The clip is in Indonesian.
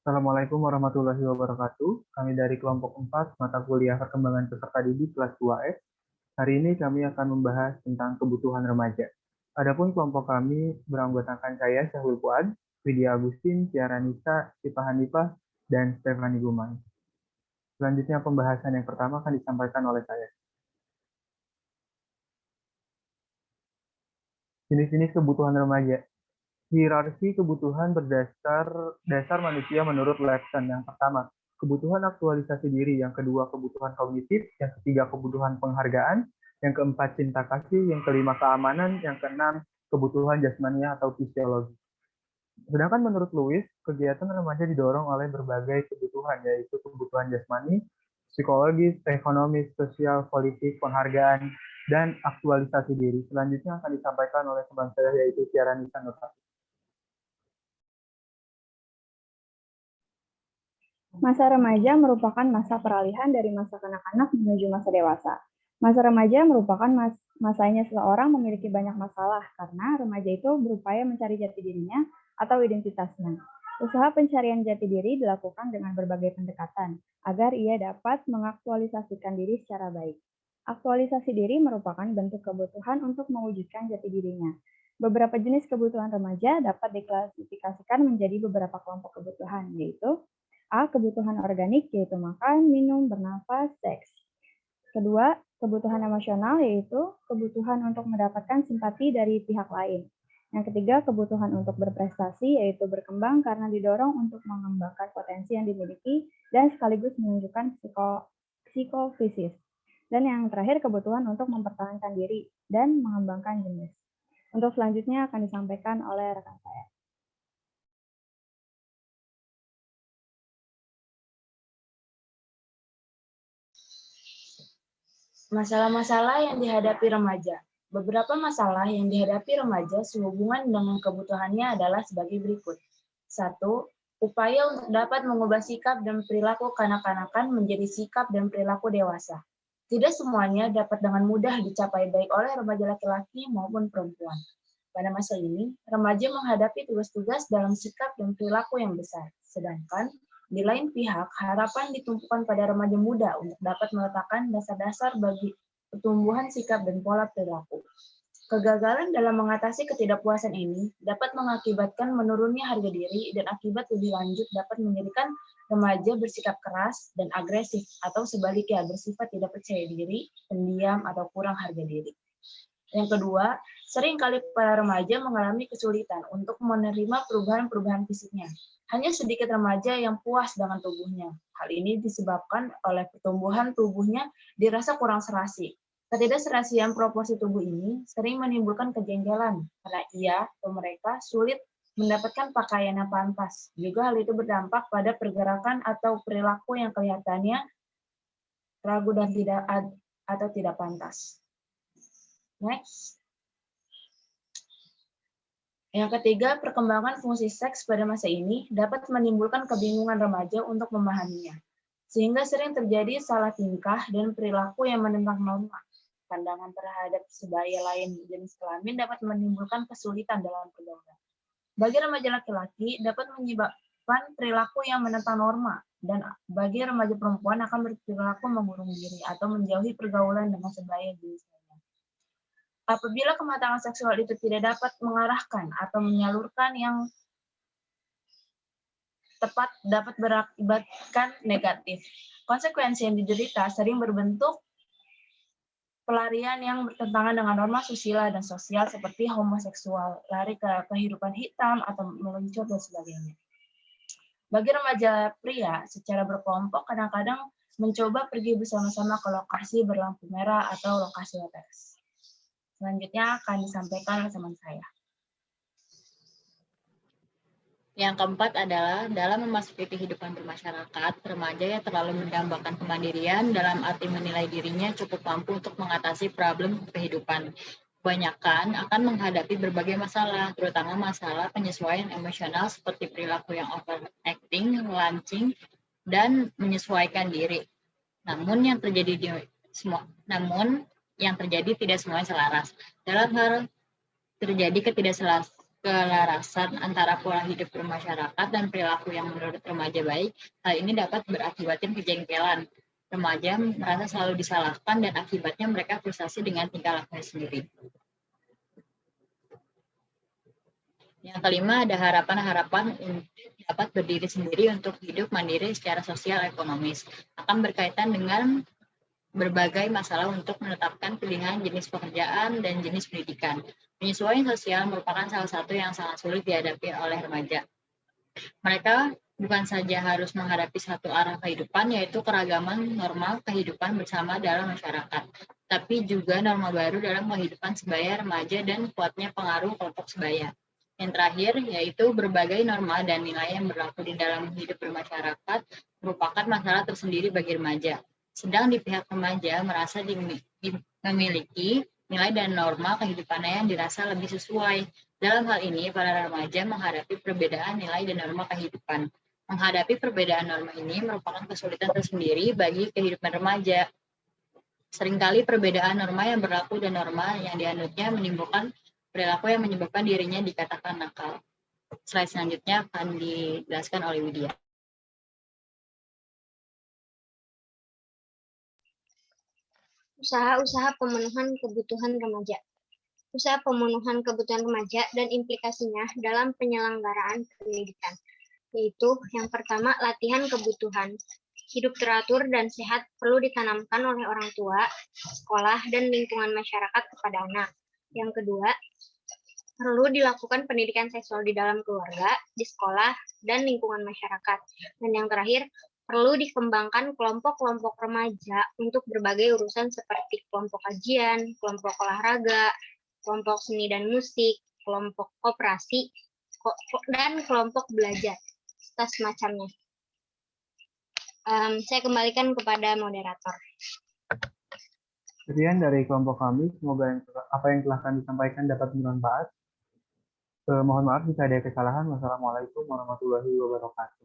Assalamualaikum warahmatullahi wabarakatuh. Kami dari kelompok 4 mata kuliah perkembangan peserta didik kelas 2F. Hari ini kami akan membahas tentang kebutuhan remaja. Adapun kelompok kami beranggotakan saya, Syahrul Fuad, Widya Agustin, Tiara Nisa, Sipa Hanifah, dan Stefani Gumai. Selanjutnya pembahasan yang pertama akan disampaikan oleh saya. Jenis-jenis kebutuhan remaja. Hierarki kebutuhan berdasar dasar manusia menurut Levson. Yang pertama, kebutuhan aktualisasi diri. Yang kedua, kebutuhan kognitif. Yang ketiga, kebutuhan penghargaan. Yang keempat, cinta kasih. Yang kelima, keamanan. Yang keenam, kebutuhan jasmania atau fisiologi. Sedangkan menurut Lewis, kegiatan remaja didorong oleh berbagai kebutuhan, yaitu kebutuhan jasmani, psikologis, ekonomis, sosial, politik, penghargaan, dan aktualisasi diri. Selanjutnya akan disampaikan oleh teman saya, yaitu Tiara Nisa Nurhati. Masa remaja merupakan masa peralihan dari masa kanak-kanak menuju masa dewasa. Masa remaja merupakan masanya seseorang memiliki banyak masalah karena remaja itu berupaya mencari jati dirinya atau identitasnya. Usaha pencarian jati diri dilakukan dengan berbagai pendekatan agar ia dapat mengaktualisasikan diri secara baik. Aktualisasi diri merupakan bentuk kebutuhan untuk mewujudkan jati dirinya. Beberapa jenis kebutuhan remaja dapat diklasifikasikan menjadi beberapa kelompok kebutuhan, yaitu A. Kebutuhan organik, yaitu makan, minum, bernafas, seks. Kedua, kebutuhan emosional, yaitu kebutuhan untuk mendapatkan simpati dari pihak lain. Yang ketiga, kebutuhan untuk berprestasi, yaitu berkembang karena didorong untuk mengembangkan potensi yang dimiliki dan sekaligus menunjukkan psikofisis. Dan yang terakhir, kebutuhan untuk mempertahankan diri dan mengembangkan jenis. Untuk selanjutnya akan disampaikan oleh rekan saya. Masalah-masalah yang dihadapi remaja. Beberapa masalah yang dihadapi remaja sehubungan dengan kebutuhannya adalah sebagai berikut. 1. Upaya untuk dapat mengubah sikap dan perilaku kanak-kanakan menjadi sikap dan perilaku dewasa. Tidak semuanya dapat dengan mudah dicapai baik oleh remaja laki-laki maupun perempuan. Pada masa ini, remaja menghadapi tugas-tugas dalam sikap dan perilaku yang besar, sedangkan di lain pihak, harapan ditumpukan pada remaja muda untuk dapat meletakkan dasar-dasar bagi pertumbuhan sikap dan pola perilaku. Kegagalan dalam mengatasi ketidakpuasan ini dapat mengakibatkan menurunnya harga diri dan akibat lebih lanjut dapat menjadikan remaja bersikap keras dan agresif atau sebaliknya bersifat tidak percaya diri, pendiam, atau kurang harga diri. Yang kedua, seringkali para remaja mengalami kesulitan untuk menerima perubahan-perubahan fisiknya. Hanya sedikit remaja yang puas dengan tubuhnya. Hal ini disebabkan oleh pertumbuhan tubuhnya dirasa kurang serasi. Ketidakserasian proporsi tubuh ini sering menimbulkan kejengkelan karena ia atau mereka sulit mendapatkan pakaian yang pantas. Juga hal itu berdampak pada pergerakan atau perilaku yang kelihatannya ragu dan tidak pantas. Next. Yang ketiga, perkembangan fungsi seks pada masa ini dapat menimbulkan kebingungan remaja untuk memahaminya, sehingga sering terjadi salah tingkah dan perilaku yang menentang norma. Pandangan terhadap sebaya lain jenis kelamin dapat menimbulkan kesulitan dalam pergaulan. Bagi remaja laki-laki dapat menyebabkan perilaku yang menentang norma, dan bagi remaja perempuan akan berperilaku mengurung diri atau menjauhi pergaulan dengan sebaya jenis. Apabila kematangan seksual itu tidak dapat mengarahkan atau menyalurkan yang tepat dapat berakibatkan negatif. Konsekuensi yang diderita sering berbentuk pelarian yang bertentangan dengan norma susila dan sosial seperti homoseksual, lari ke kehidupan hitam atau meluncur dan sebagainya. Bagi remaja pria, secara berkelompok kadang-kadang mencoba pergi bersama-sama ke lokasi berlampu merah atau lokasi latex. Selanjutnya akan disampaikan oleh teman saya. Yang keempat adalah dalam memasuki kehidupan bermasyarakat, remaja yang terlalu mendambakan kemandirian dalam arti menilai dirinya cukup mampu untuk mengatasi problem kehidupan. Kebanyakan akan menghadapi berbagai masalah, terutama masalah penyesuaian emosional seperti perilaku yang overacting, lancing, dan menyesuaikan diri. Namun yang terjadi tidak semuanya selaras. Dalam hal terjadi kelarasan antara pola hidup bermasyarakat dan perilaku yang menurut remaja baik, hal ini dapat berakibatkan kejengkelan. Remaja merasa selalu disalahkan dan akibatnya mereka frustasi dengan tingkah lakunya sendiri. Yang kelima, ada harapan-harapan untuk dapat berdiri sendiri untuk hidup mandiri secara sosial ekonomis. Akan berkaitan dengan berbagai masalah untuk menetapkan pilihan jenis pekerjaan dan jenis pendidikan. Penyesuaian sosial merupakan salah satu yang sangat sulit dihadapi oleh remaja. Mereka bukan saja harus menghadapi satu arah kehidupan, yaitu keragaman norma kehidupan bersama dalam masyarakat, tapi juga norma baru dalam kehidupan sebaya remaja dan kuatnya pengaruh kelompok sebaya. Yang terakhir, yaitu berbagai norma dan nilai yang berlaku di dalam hidup bermasyarakat merupakan masalah tersendiri bagi remaja. Sedang di pihak remaja merasa memiliki nilai dan norma kehidupannya yang dirasa lebih sesuai. Dalam hal ini, para remaja menghadapi perbedaan nilai dan norma kehidupan. Menghadapi perbedaan norma ini merupakan kesulitan tersendiri bagi kehidupan remaja. Seringkali perbedaan norma yang berlaku dan norma yang dianutnya menimbulkan perilaku yang menyebabkan dirinya dikatakan nakal. Slide selanjutnya akan dijelaskan oleh Widya. Usaha-usaha pemenuhan kebutuhan remaja. Usaha pemenuhan kebutuhan remaja dan implikasinya dalam penyelenggaraan pendidikan, yaitu yang pertama, latihan kebutuhan. Hidup teratur dan sehat perlu ditanamkan oleh orang tua, sekolah, dan lingkungan masyarakat kepada anak. Yang kedua, perlu dilakukan pendidikan seksual di dalam keluarga, di sekolah, dan lingkungan masyarakat. Dan yang terakhir, perlu dikembangkan kelompok-kelompok remaja untuk berbagai urusan seperti kelompok kajian, kelompok olahraga, kelompok seni dan musik, kelompok koperasi, dan kelompok belajar, serta semacamnya. Saya kembalikan kepada moderator. Sekian dari kelompok kami, semoga apa yang telah kami sampaikan dapat bermanfaat. Mohon maaf jika ada kesalahan. Wassalamualaikum warahmatullahi wabarakatuh.